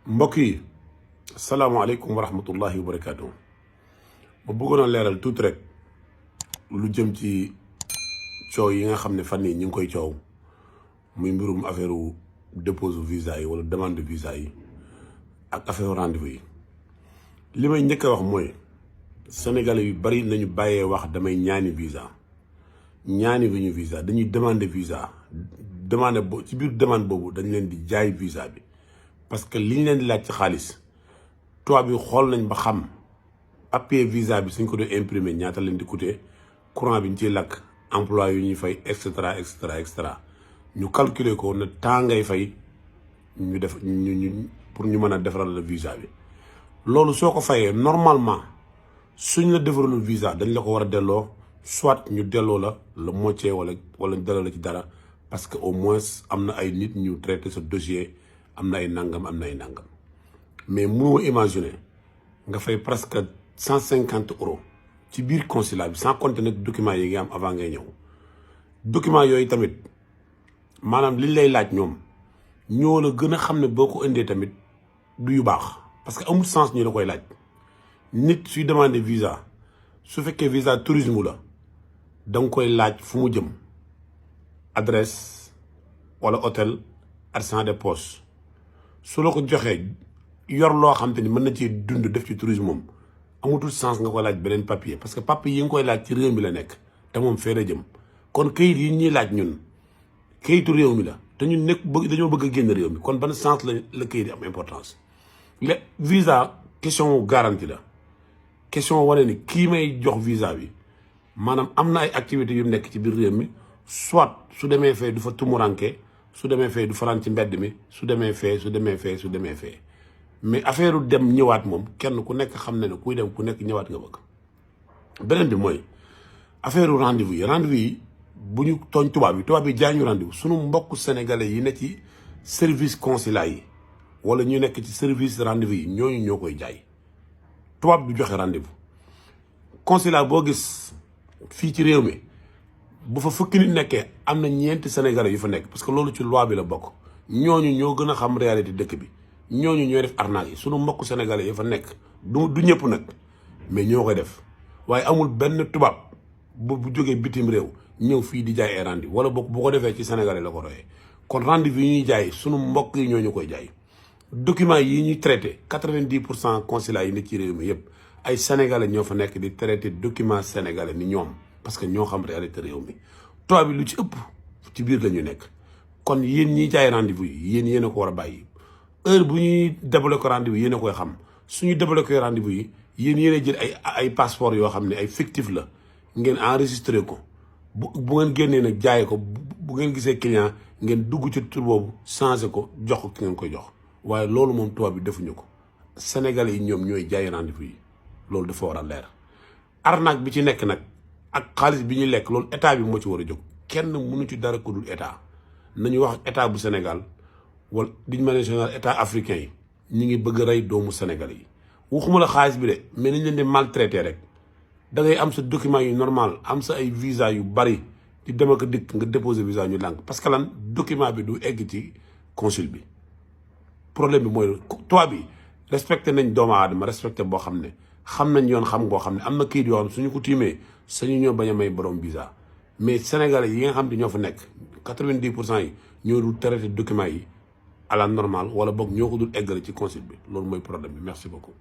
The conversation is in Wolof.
mbokk yi salaamaaleykum wa rahmatullahi wa barakaatu. ma bëggoon a leeral tuuti rek lu jëm ci coow yi nga xam ne fan yii ñu ngi koy coow muy mbirum affaire dépose visa yi wala demande de visa yi ak affaire rendez-vous yi. li may njëkk a wax mooy sénégalais yu bari nañu bàyyee wax damay ñaani visa ñu visa dañuy demander visa demande ci biir demande boobu dañ leen di jaay visa bi. parce que li ñu leen di laaj ci xaalis tubaab bi xool nañ ba xam papier visa bi suñ ko doon imprimer ñaata leen di coûter courant bi ñu ciy lakk emploi yu ñuy fay et cetera ñu calculer ko ne temps ngay fay ñu def ñu pour ñu mën a defaral la visa bi. loolu soo ko fayee normalement suñ la defaralul visa dañ la ko war a delloo soit ñu delloo la moitié wala delloo la ci dara parce que au moins am na ay nit ñu traité sa dossier. am na ay nangam mais mënoo imaginer nga fay presque 150 € ci biir consulat bi sans compter nag documents yi nga am avant ngay ñëw. documents yooyu tamit maanaam liñ lay laaj ñoo la gën a xam ne boo ko indee tamit du yu baax parce que amul sens ñu la koy laaj. nit suy demander visa su fekkee visa tourisme la da nga koy laaj fu mu jëm adresse wala hôtel argent de poche. su la ko joxee yor loo xam te ni mën na ci dund def ci tourisme moom amatul sens nga koy laaj beneen papier parce que papier yi nga koy laaj ci réew mi la nekk te moom fee la jëm. kon kayit yi ñuy laaj ñun kayitu réew mi la te ñun dañoo bëgg a génn réew mi kon ban sens la kayit yi am importance. le visa question garantie la question wane ni kii may jox visa bi maanaam am na ay activités yu nekk ci biir réew mi soit su demee fee du fa tumuranke su demee fee du fanaan ci mbedd mi su demee fee mais affaire dem ñëwaat moom kenn ku nekk xam ne kuy dem ku nekk ñëwaat nga bëgg. beneen bi mooy affaire rendez-vous yi bu ñu tooñ tubaab yi jaay ñu rendez-vous sunu mbokk sénégalais yi ne ci service consulat yi wala ñu nekk ci service rendez-vous yi ñooñu ñoo koy jaay. tubaab bi joxe rendez-vous consulat boo gis fii ci réew mi bu fa fukki nit nekkee am na ñeenti sénégalais yu fa nekk parce que loolu ci loi bi la bokk. ñooñu ñoo gën a xam réalité dëkk bi ñooñu ñooy def arnaque yi sunu mbokk sénégalais yi fa nekk du ñëpp nag mais ñoo koy def waaye amul benn tubaab bu jógee bitim réew ñëw fii di jaay ay rendez-vous wala bu ko defee ci sénégalais la ko royee. kon rendez-vous yi ñuy jaay sunu mbokk yi ñooñu koy jaay. documents yi ñuy traité 90% consulat yi ne ci réew mi yëpp ay sénégalais ñoo fa nekk di traité document sénégalais ni ñoom. parce que ñoo xam réalité réew mi tubaab bi lu ci ëpp ci biir la ñu nekk kon yéen ñiy jaay rendez-vous yi yéen a ko war a bàyyi heure bu ñuy débloqué rendez-vous yéen a koy xam suñu débloqué rendez-vous yi yéen a jël ay passeport yoo xam ne ay fictif la ngeen enregistré ko bu ngeen génnee nag jaay ko bu ngeen gisee client ngeen dugg ci tur boobu changé ko jox ko ki ngeen koy jox waaye loolu moom tubaab bi defuñu ko sénégalais yi ñoom ñooy jaay rendez-vous yi loolu dafa war a leer. arnaque bi ci nekk nag ak xaalis bi ñuy lekk loolu état bi moo ci war a jóg kenn mënu ci dara ko dul état nañu wax état bu Sénégal wala d'une manière générale état africain yi ñu ngi bëgg a rey doomu Sénégal yi. waxuma la xaalis bi de mais nañ leen di maltraité rek da ngay am sa document yu normal am sa ay visa yu bari di dem ak dikk nga déposer visa ñu lànk parce que lan document bi du egg ci consul bi. problème bi mooy tubaab bi respecté nañ doomu aadama respecté boo xam ne xam nañ yoon xam boo xam ne am na kayit yoo xam suñu ko tiimee sañu ñoo bañ a may borom visa mais sénégalais yi nga xam ne ñoo fa nekk 90% yi ñoo dul traité document yi à la normale wala boog ñoo ko dul eggale ci consul bi loolu mooy problème bi merci beaucoup.